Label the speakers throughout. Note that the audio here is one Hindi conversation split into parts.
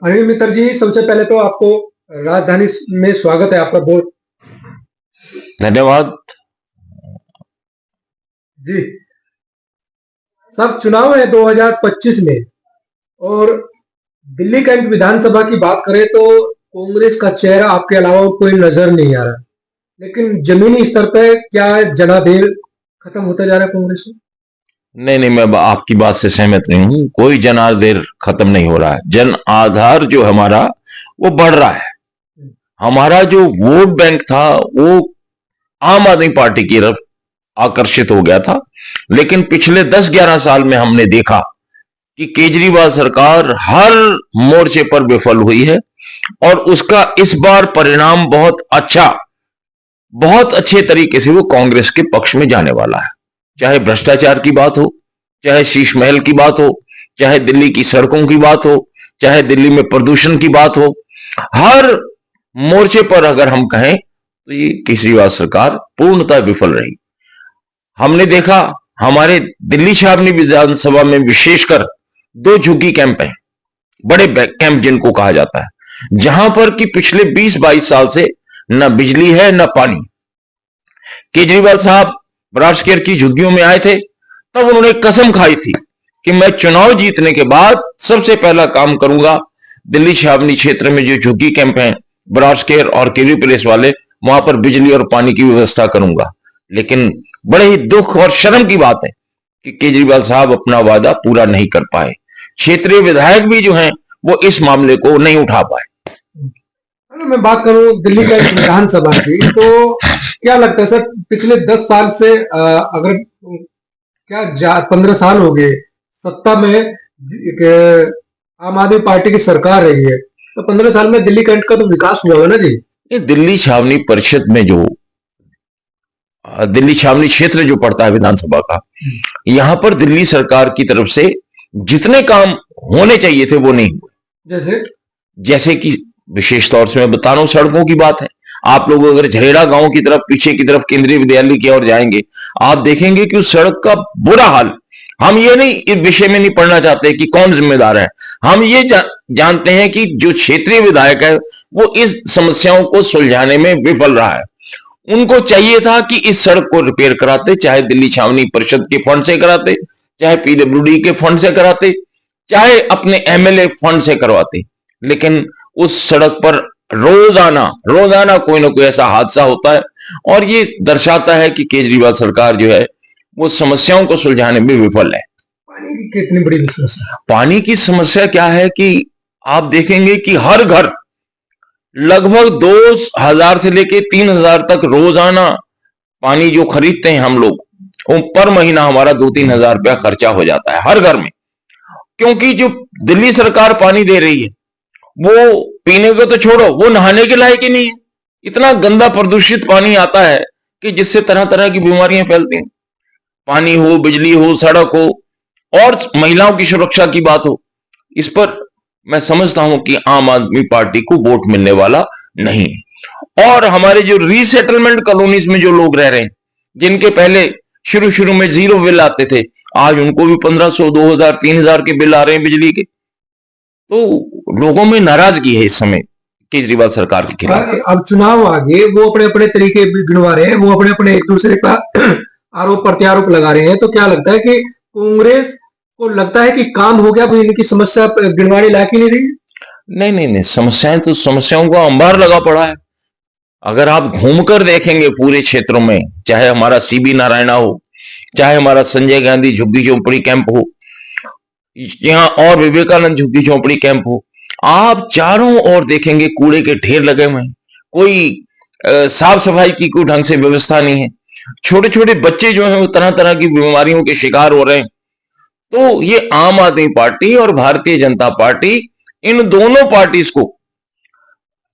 Speaker 1: अनिल मित्र जी, सबसे पहले तो आपको राजधानी में स्वागत है आपका बहुत।
Speaker 2: धन्यवाद
Speaker 1: जी। सब चुनाव है 2025 में, और दिल्ली का एक विधानसभा की बात करें तो कांग्रेस का चेहरा आपके अलावा और कोई नजर नहीं आ रहा। लेकिन जमीनी स्तर पे क्या जनादेल खत्म होता जा रहा है कांग्रेस में?
Speaker 2: नहीं नहीं, मैं आपकी बात से सहमत नहीं हूं। कोई जन आधार खत्म नहीं हो रहा है। जन आधार जो हमारा वो बढ़ रहा है। हमारा जो वोट बैंक था वो आम आदमी पार्टी की तरफ आकर्षित हो गया था। लेकिन पिछले 10-11 साल में हमने देखा कि केजरीवाल सरकार हर मोर्चे पर विफल हुई है, और उसका इस बार परिणाम बहुत अच्छे तरीके से वो कांग्रेस के पक्ष में जाने वाला है। चाहे भ्रष्टाचार की बात हो, चाहे शीश महल की बात हो, चाहे दिल्ली की सड़कों की बात हो, चाहे दिल्ली में प्रदूषण की बात हो, हर मोर्चे पर अगर हम कहें तो ये केजरीवाल सरकार पूर्णतः विफल रही। हमने देखा हमारे दिल्ली छावनी विधानसभा में विशेषकर 2 झुग्गी कैंप हैं, बड़े कैंप जिनको कहा जाता है, जहां पर कि पिछले 20-22 साल से न बिजली है न पानी। केजरीवाल साहब राजकेर की झुग्गियों में आए थे, तब उन्होंने कसम खाई थी कि मैं चुनाव जीतने के बाद सबसे पहला काम करूंगा, दिल्ली छावनी क्षेत्र में जो झुग्गी कैंप हैं ब्रासकेर और केवी प्लेस वाले, वहां पर बिजली और पानी की व्यवस्था करूंगा। लेकिन बड़े ही दुख और शर्म की बात है कि केजरीवाल साहब अपना वादा पूरा नहीं कर पाए। क्षेत्रीय विधायक भी जो हैं वो इस मामले को नहीं उठा पाए।
Speaker 1: अगर मैं बात करूं दिल्ली का एक विधानसभा की, तो क्या लगता है सर, पिछले 10 साल से अगर क्या 15 साल हो गए सत्ता में एक आम आदमी पार्टी की सरकार रही है, तो 15 साल में दिल्ली कैंट का तो विकास हुआ है ना जी?
Speaker 2: ये दिल्ली छावनी परिषद में जो दिल्ली छावनी क्षेत्र जो पड़ता है विधानसभा का, यहां पर दिल्ली सरकार की तरफ से जितने काम होने चाहिए थे वो नहीं हुए। जैसे कि विशेष तौर से मैं बता रहा हूं, सड़कों की बात है। आप लोग अगर झरेड़ा गांव की तरफ पीछे की तरफ केंद्रीय विद्यालय की ओर जाएंगे, आप देखेंगे कि उस सड़क का बुरा हाल। हम ये नहीं इस विषय में नहीं पढ़ना चाहते कि कौन जिम्मेदार है, हम ये जानते हैं कि जो क्षेत्रीय विधायक है वो इस समस्याओं को सुलझाने में विफल रहा है। उनको चाहिए था कि इस सड़क को रिपेयर कराते, चाहे दिल्ली छावनी परिषद के फंड से कराते, चाहे पीडब्ल्यूडी के फंड से कराते, चाहे अपने एमएलए फंड से करवाते। लेकिन उस सड़क पर रोजाना रोजाना कोई ना कोई ऐसा हादसा होता है, और ये दर्शाता है कि केजरीवाल सरकार जो है वो समस्याओं को सुलझाने में विफल है।
Speaker 1: पानी की कितनी बड़ी समस्या?
Speaker 2: पानी की समस्या क्या है कि आप देखेंगे कि हर घर लगभग 2000 से लेके 3000 तक रोजाना पानी जो खरीदते हैं हम लोग, वो पर महीना हमारा 2-3 हजार रुपया खर्चा हो जाता है हर घर में। क्योंकि जो दिल्ली सरकार पानी दे रही है वो पीने को तो छोड़ो, वो नहाने के लायक ही नहीं है। इतना गंदा प्रदूषित पानी आता है कि जिससे तरह तरह की बीमारियां फैलती हैं। पानी हो, बिजली हो, सड़क हो, और महिलाओं की सुरक्षा की बात हो, इस पर मैं समझता हूं कि आम आदमी पार्टी को वोट मिलने वाला नहीं। और हमारे जो रीसेटलमेंट कॉलोनीज में जो लोग रह रहे हैं, जिनके पहले शुरू शुरू में 0 बिल आते थे, आज उनको भी 1500, 2000, 3000 के बिल आ रहे हैं बिजली के। तो लोगों में नाराजगी है इस समय केजरीवाल सरकार के खिलाफ।
Speaker 1: अब चुनाव आ गए, वो अपने अपने तरीके गिनवा रहे हैं, वो अपने अपने एक दूसरे का आरोप प्रत्यारोप लगा रहे हैं। तो क्या लगता है कि कांग्रेस को लगता है कि काम हो गया, कोई इनकी समस्या गिनवाने लायक ही नहीं रही?
Speaker 2: नहीं नहीं नहीं, समस्याएं तो समस्याओं का अंबार लगा पड़ा है। अगर आप घूमकर देखेंगे पूरे क्षेत्रों में, चाहे हमारा सीबी नारायणा हो, चाहे हमारा संजय गांधी झुग्गी झोंपड़ी कैंप हो, यहाँ और विवेकानंद झुग्गी झोंपड़ी कैंप हो, आप चारों ओर देखेंगे कूड़े के ढेर लगे हुए हैं। कोई साफ सफाई की कोई ढंग से व्यवस्था नहीं है। छोटे छोटे बच्चे जो हैं वो तरह तरह की बीमारियों के शिकार हो रहे हैं। तो ये आम आदमी पार्टी और भारतीय जनता पार्टी, इन दोनों पार्टीज को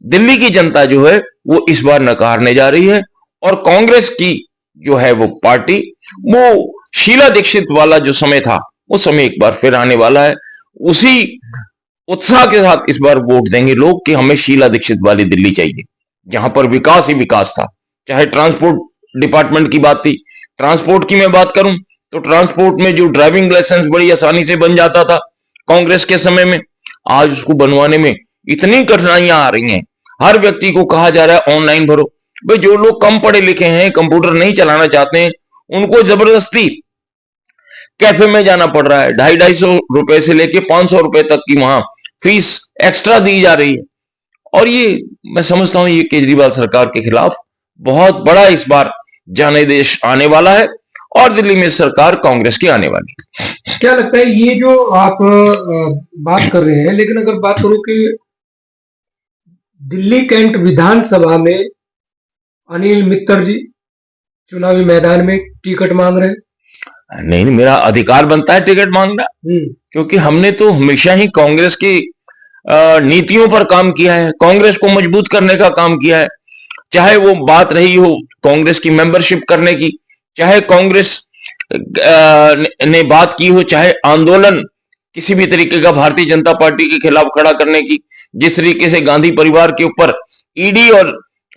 Speaker 2: दिल्ली की जनता जो है वो इस बार नकारने जा रही है। और कांग्रेस की जो है वो पार्टी, वो शीला दीक्षित वाला जो समय था वो समय एक बार फिर आने वाला है। उसी उत्साह के साथ इस बार वोट देंगे लोग कि हमें शीला दीक्षित वाली दिल्ली चाहिए, जहां पर विकास ही विकास था। चाहे ट्रांसपोर्ट डिपार्टमेंट की बात थी, ट्रांसपोर्ट की मैं बात करूं तो ट्रांसपोर्ट में जो ड्राइविंग लाइसेंस बड़ी आसानी से बन जाता था कांग्रेस के समय में, आज उसको बनवाने में इतनी कठिनाइयां आ रही हैं। हर व्यक्ति को कहा जा रहा है ऑनलाइन भरो। भाई जो लोग कम पढ़े लिखे हैं, कंप्यूटर नहीं चलाना चाहते हैं, उनको जबरदस्ती कैफे में जाना पड़ रहा है। 250-250 से लेके 500 रुपए तक की वहां फीस एक्स्ट्रा दी जा रही है। और ये मैं समझता हूं ये केजरीवाल सरकार के खिलाफ बहुत बड़ा इस बार जनादेश आने वाला है और दिल्ली में सरकार कांग्रेस की आने वाली है।
Speaker 1: क्या लगता है ये जो आप बात कर रहे हैं, लेकिन अगर बात करूं कि दिल्ली कैंट विधानसभा में अनिल मित्तर जी चुनावी मैदान में टिकट मांग रहे हैं।
Speaker 2: नहीं, मेरा अधिकार बनता है टिकट मांगना, क्योंकि हमने तो हमेशा ही कांग्रेस की नीतियों पर काम किया है, कांग्रेस को मजबूत करने का काम किया है। चाहे वो बात रही हो कांग्रेस की मेंबरशिप करने की, चाहे कांग्रेस ने बात की हो, चाहे आंदोलन किसी भी तरीके का भारतीय जनता पार्टी के खिलाफ खड़ा करने की, जिस तरीके से गांधी परिवार के ऊपर ईडी और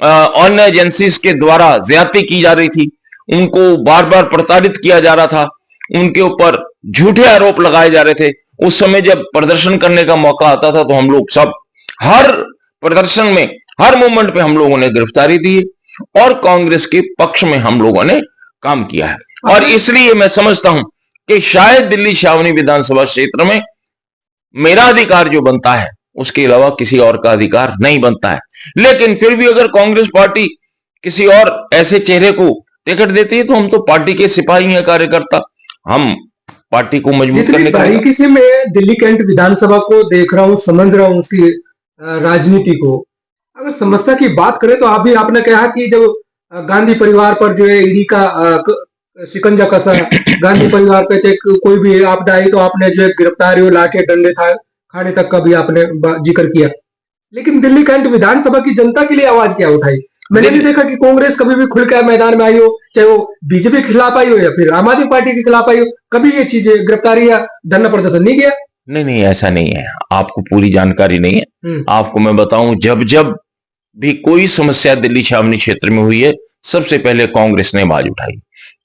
Speaker 2: अन्य एजेंसीज के द्वारा ज्यादती की जा रही थी, उनको बार बार प्रताड़ित किया जा रहा था, उनके ऊपर झूठे आरोप लगाए जा रहे थे। उस समय जब प्रदर्शन करने का मौका आता था तो हम लोग सब हर प्रदर्शन में, हर मूवमेंट पे हम लोगों ने गिरफ्तारी दी और कांग्रेस के पक्ष में हम लोगों ने काम किया है। और इसलिए मैं समझता हूं कि शायद दिल्ली छावनी विधानसभा क्षेत्र में मेरा अधिकार जो बनता है उसके अलावा किसी और का अधिकार नहीं बनता है। लेकिन फिर भी अगर कांग्रेस पार्टी किसी और ऐसे चेहरे को टिकट देती है तो हम तो पार्टी के सिपाही हैं, कार्यकर्ता, हम पार्टी को मजबूत करने का।
Speaker 1: बारीकी से मैं दिल्ली कैंट विधानसभा को देख रहा हूँ, समझ रहा हूँ उसकी राजनीति को। अगर समस्या की बात करें तो अभी आपने कहा कि जब गांधी परिवार पर जो है ईडी का शिकंजा कसा, गांधी परिवार पे चाहे कोई भी आपदा आई तो आपने जो है गिरफ्तारी और लाठी डंडे खाने तक का भी आपने जिक्र किया। लेकिन दिल्ली कैंट विधानसभा की जनता के लिए आवाज क्या उठाई? मैंने नहीं देखा कि कांग्रेस कभी भी खुलकर मैदान में आई हो, चाहे वो बीजेपी के खिलाफ आई हो या फिर आम आदमी पार्टी के खिलाफ आई हो, कभी ये चीजें गिरफ्तारी या धरना प्रदर्शन नहीं किया।
Speaker 2: नहीं, ऐसा नहीं है, आपको पूरी जानकारी नहीं है। आपको मैं बताऊं, जब जब भी कोई समस्या दिल्ली छावनी क्षेत्र में हुई है, सबसे पहले कांग्रेस ने आवाज उठाई।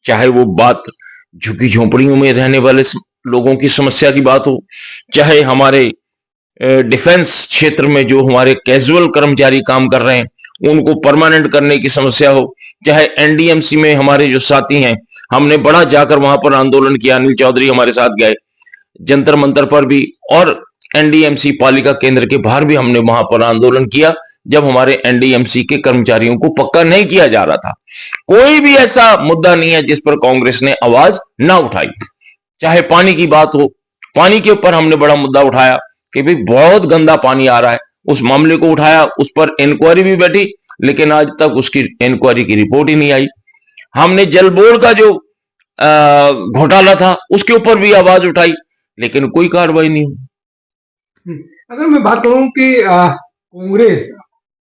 Speaker 2: चाहे वो बात झुग्गी झोंपड़ियों में रहने वाले लोगों की समस्या की बात हो, चाहे हमारे डिफेंस क्षेत्र में जो हमारे कैजुअल कर्मचारी काम कर रहे हैं उनको परमानेंट करने की समस्या हो, चाहे एनडीएमसी में हमारे जो साथी हैं, हमने बड़ा जाकर वहां पर आंदोलन किया, अनिल चौधरी हमारे साथ गए जंतर मंतर पर भी, और एनडीएमसी पालिका केंद्र के बाहर भी हमने वहां पर आंदोलन किया जब हमारे एनडीएमसी के कर्मचारियों को पक्का नहीं किया जा रहा था। कोई भी ऐसा मुद्दा नहीं है जिस पर कांग्रेस ने आवाज ना उठाई। चाहे पानी की बात हो, पानी के ऊपर हमने बड़ा मुद्दा उठाया कि भाई बहुत गंदा पानी आ रहा है, उस मामले को उठाया, उस पर इंक्वायरी भी बैठी, लेकिन आज तक उसकी इंक्वायरी की रिपोर्ट ही नहीं आई। हमने जल बोर्ड का जो घोटाला था उसके ऊपर भी आवाज उठाई, लेकिन कोई कार्रवाई नहीं हुई।
Speaker 1: अगर मैं बात करूं कि कांग्रेस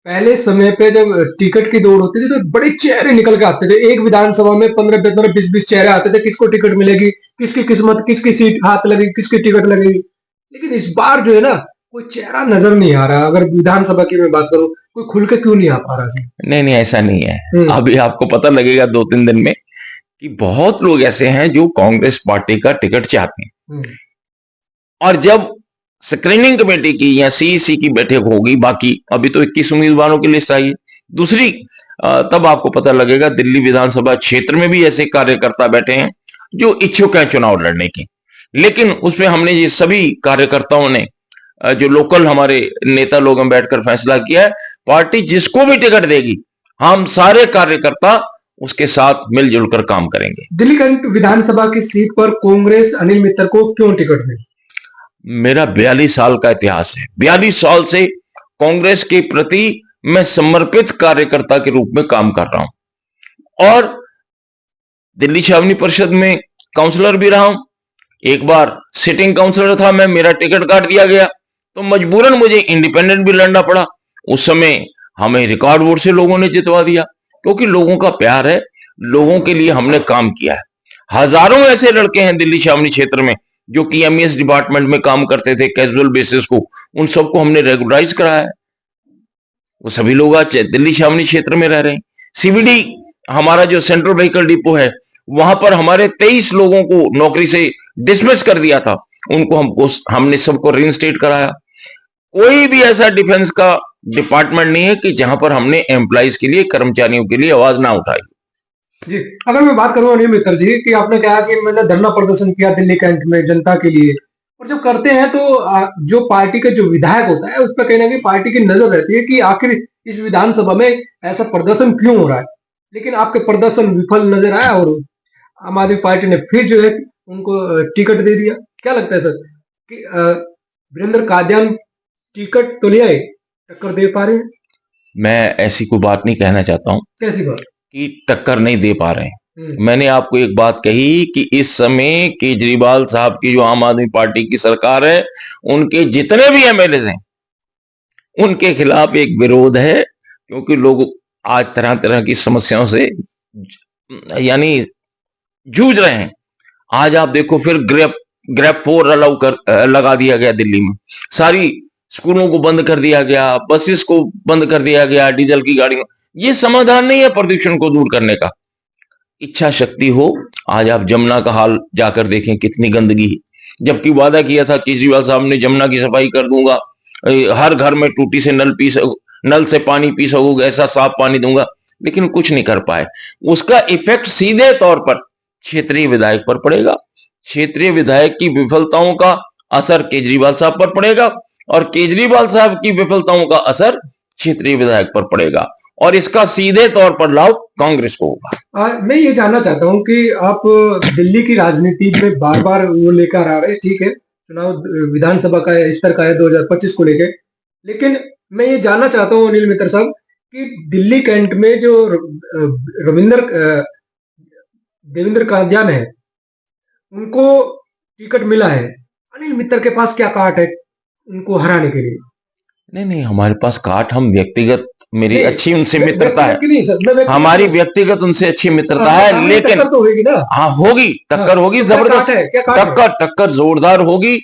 Speaker 1: पहले समय पे जब टिकट की दौड़ होती थी तो बड़े चेहरे निकल के आते थे, एक विधानसभा में 15-15, 20-20 चेहरे आते थे, किसको टिकट मिलेगी, किसकी किस्मत, किसकी सीट हाथ लगेगी, किसकी टिकट लगेगी। लेकिन इस बार जो है ना कोई चेहरा नजर नहीं आ रहा। अगर विधानसभा की मैं बात करूं, कोई खुल के क्यों नहीं आ पा रहा?
Speaker 2: नहीं, ऐसा नहीं है। अभी आपको पता लगेगा 2-3 दिन में कि बहुत लोग ऐसे हैं जो कांग्रेस पार्टी का टिकट चाहते हैं। और जब स्क्रीनिंग कमेटी की या सीईसी की बैठक होगी, बाकी अभी तो 21 उम्मीदवारों की लिस्ट आई है, दूसरी तब आपको पता लगेगा। दिल्ली विधानसभा क्षेत्र में भी ऐसे कार्यकर्ता बैठे हैं जो इच्छुक हैं चुनाव लड़ने के, लेकिन उसमें हमने ये सभी कार्यकर्ताओं ने जो लोकल हमारे नेता लोग हैं बैठकर फैसला किया है, पार्टी जिसको भी टिकट देगी हम सारे कार्यकर्ता उसके साथ मिलजुल कर काम करेंगे।
Speaker 1: दिल्ली कैंट विधानसभा की सीट पर कांग्रेस अनिल मित्तर को क्यों टिकट देगी?
Speaker 2: मेरा 42 साल का इतिहास है। 42 साल से कांग्रेस के प्रति मैं समर्पित कार्यकर्ता के रूप में काम कर रहा हूं और दिल्ली छावनी परिषद में काउंसलर भी रहा हूं। एक बार सिटिंग काउंसलर था मैं, मेरा टिकट काट दिया गया तो मजबूरन मुझे इंडिपेंडेंट भी लड़ना पड़ा। उस समय हमें रिकॉर्ड वोट से लोगों ने जितवा दिया, क्योंकि लोगों का प्यार है, लोगों के लिए हमने काम किया है। हजारों ऐसे लड़के हैं दिल्ली छावनी क्षेत्र में जो कि एमईएस डिपार्टमेंट में काम करते थे कैजुअल बेसिस को, उन सबको हमने रेगुलराइज कराया है। वो सभी लोग आज दिल्ली छावनी क्षेत्र में रह रहे हैं। सीबीडी हमारा जो सेंट्रल व्हीकल डिपो है, वहां पर हमारे 23 लोगों को नौकरी से डिसमिस कर दिया था, उनको हमने सबको रीइंस्टेट कराया। कोई भी ऐसा डिफेंस का डिपार्टमेंट नहीं है कि जहां पर हमने एम्प्लॉइज के लिए, कर्मचारियों के लिए आवाज ना उठाई।
Speaker 1: जी, अगर मैं बात करूं अनिल मित्र जी कि आपने कहा कि मैंने धरना प्रदर्शन किया दिल्ली कैंट में जनता के लिए, और जब करते हैं तो जो पार्टी का जो विधायक होता है उस पर कहीं ना कहीं पार्टी की नजर रहती है कि आखिर इस विधानसभा में ऐसा प्रदर्शन क्यों हो रहा है। लेकिन आपके प्रदर्शन विफल नजर आया और आम आदमी पार्टी ने फिर जो है उनको टिकट दे दिया। क्या लगता है सर कि वीरेंद्र कादियान टिकट तो नहीं आए, टक्कर दे पा रहे हैं?
Speaker 2: मैं ऐसी कोई बात नहीं कहना चाहता हूं
Speaker 1: कैसी बात?
Speaker 2: कि टक्कर नहीं दे पा रहे हैं। मैंने आपको एक बात कही कि इस समय केजरीवाल साहब की जो आम आदमी पार्टी की सरकार है, उनके जितने भी एमएलए हैं उनके खिलाफ एक विरोध है, क्योंकि लोग आज तरह तरह की समस्याओं से यानी जूझ रहे हैं। आज आप देखो फिर ग्रेप 4 अलाउ कर लगा दिया गया दिल्ली में, सारी स्कूलों को बंद कर दिया गया, बसेस को बंद कर दिया गया, डीजल की गाड़ियों। ये समाधान नहीं है प्रदूषण को दूर करने का। इच्छा शक्ति हो, आज आप जमुना का हाल जाकर देखें, कितनी गंदगी है। जबकि वादा किया था केजरीवाल साहब ने, जमुना की सफाई कर दूंगा, हर घर में टूटी से नल से पानी पी सकोगे, ऐसा साफ पानी दूंगा, लेकिन कुछ नहीं कर पाए। उसका इफेक्ट सीधे तौर पर क्षेत्रीय विधायक पर पड़ेगा। क्षेत्रीय विधायक की विफलताओं का असर केजरीवाल साहब पर पड़ेगा और केजरीवाल साहब की विफलताओं का असर क्षेत्रीय विधायक पर पड़ेगा, और इसका सीधे तौर पर लाभ कांग्रेस को होगा।
Speaker 1: मैं ये जानना चाहता हूं कि आप दिल्ली की राजनीति में बार बार वो लेकर आ रहे हैं, ठीक है, चुनाव विधानसभा का स्तर का है 2025 को लेके, लेकिन मैं ये जानना चाहता हूं अनिल मित्र साहब कि दिल्ली कैंट में जो देवेंद्र कादियान है उनको टिकट मिला है, अनिल मित्र के पास क्या काट है उनको हराने के लिए?
Speaker 2: नहीं नहीं, हमारे पास काट, हम व्यक्तिगत, मेरी
Speaker 1: नहीं,
Speaker 2: अच्छी उनसे मित्रता है,
Speaker 1: नहीं सर,
Speaker 2: हमारी व्यक्तिगत उनसे अच्छी मित्रता है, लेकिन
Speaker 1: टक्कर तो होगी ना?
Speaker 2: हाँ होगी, टक्कर होगी,
Speaker 1: तो क्या काट
Speaker 2: जबरदस्त
Speaker 1: है? क्या काट है?
Speaker 2: टक्कर जोरदार होगी।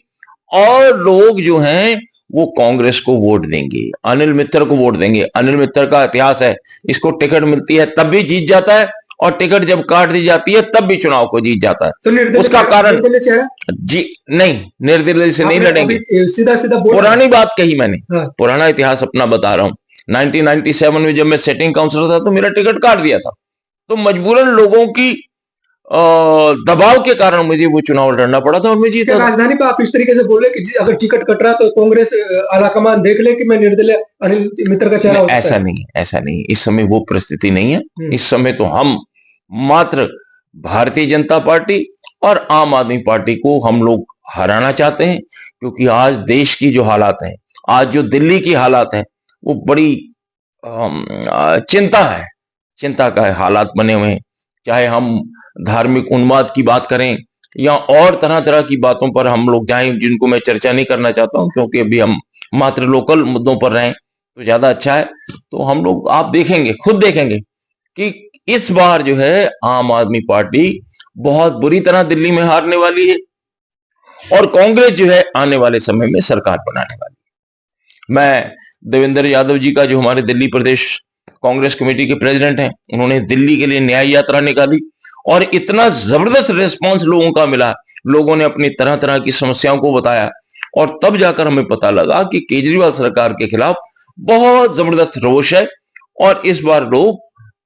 Speaker 2: और लोग जो हैं वो कांग्रेस को वोट देंगे, अनिल मित्र को वोट देंगे। अनिल मित्र का इतिहास है, इसको टिकट मिलती है तब भी जीत जाता है, और टिकट जब काट दी जाती है तब भी चुनाव को जीत जाता है।
Speaker 1: तो
Speaker 2: उसका कारण जी नहीं, निर्दलीय से नहीं लड़ेंगे,
Speaker 1: सीधा सीधा
Speaker 2: पुरानी बात कही मैंने।
Speaker 1: हाँ।
Speaker 2: पुराना इतिहास अपना बता रहा हूं। 1997 में जब मैं सेटिंग काउंसलर था तो मेरा टिकट काट दिया था, तो मजबूरन लोगों की दबाव के कारण मुझे वो चुनाव लड़ना पड़ा था और मैं जीता।
Speaker 1: राजधानी पे आप इस तरीके से बोल रहे कि अगर टिकट कट रहा तो कांग्रेस आलाकमान देख ले कि मैं निर्दलीय अनिल मित्र का चेहरा?
Speaker 2: ऐसा नहीं, ऐसा नहीं, इस समय वो परिस्थिति नहीं है। इस समय तो हम मात्र भारतीय जनता पार्टी और आम आदमी पार्टी को हम लोग हराना चाहते हैं, क्योंकि आज देश की जो हालात है, आज जो दिल्ली की हालात है, वो बड़ी चिंता है, चिंता का हालात बने हुए हैं। चाहे हम धार्मिक उन्माद की बात करें या और तरह तरह की बातों पर हम लोग जाएं, जिनको मैं चर्चा नहीं करना चाहता हूं, क्योंकि अभी हम मात्र लोकल मुद्दों पर रहें तो ज्यादा अच्छा है। तो हम लोग, आप देखेंगे, खुद देखेंगे कि इस बार जो है आम आदमी पार्टी बहुत बुरी तरह दिल्ली में हारने वाली है, और कांग्रेस जो है आने वाले समय में सरकार बनाने वाली है। मैं देवेंद्र यादव जी का, जो हमारे दिल्ली प्रदेश कांग्रेस कमेटी के प्रेसिडेंट हैं, उन्होंने दिल्ली के लिए न्याय यात्रा निकाली और इतना जबरदस्त रिस्पांस लोगों का मिला, लोगों ने अपनी तरह तरह की समस्याओं को बताया, और तब जाकर हमें पता लगा कि केजरीवाल सरकार के खिलाफ बहुत जबरदस्त रोष है, और इस बार लोग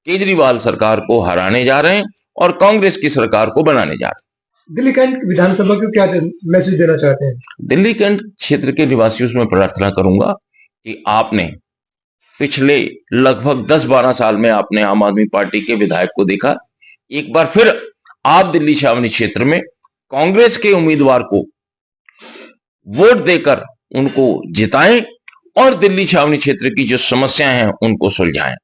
Speaker 2: केजरीवाल सरकार को हराने जा रहे हैं और कांग्रेस की सरकार को बनाने जा रहे हैं।
Speaker 1: दिल्ली कैंट विधानसभा को क्या मैसेज देना चाहते हैं?
Speaker 2: दिल्ली कैंट क्षेत्र के निवासियों से मैं प्रार्थना करूंगा कि आपने पिछले लगभग 10-12 साल में आपने आम आदमी पार्टी के विधायक को देखा, एक बार फिर आप दिल्ली छावनी क्षेत्र में कांग्रेस के उम्मीदवार को वोट देकर उनको जिताएं और दिल्ली छावनी क्षेत्र की जो समस्याएं हैं उनको सुलझाएं।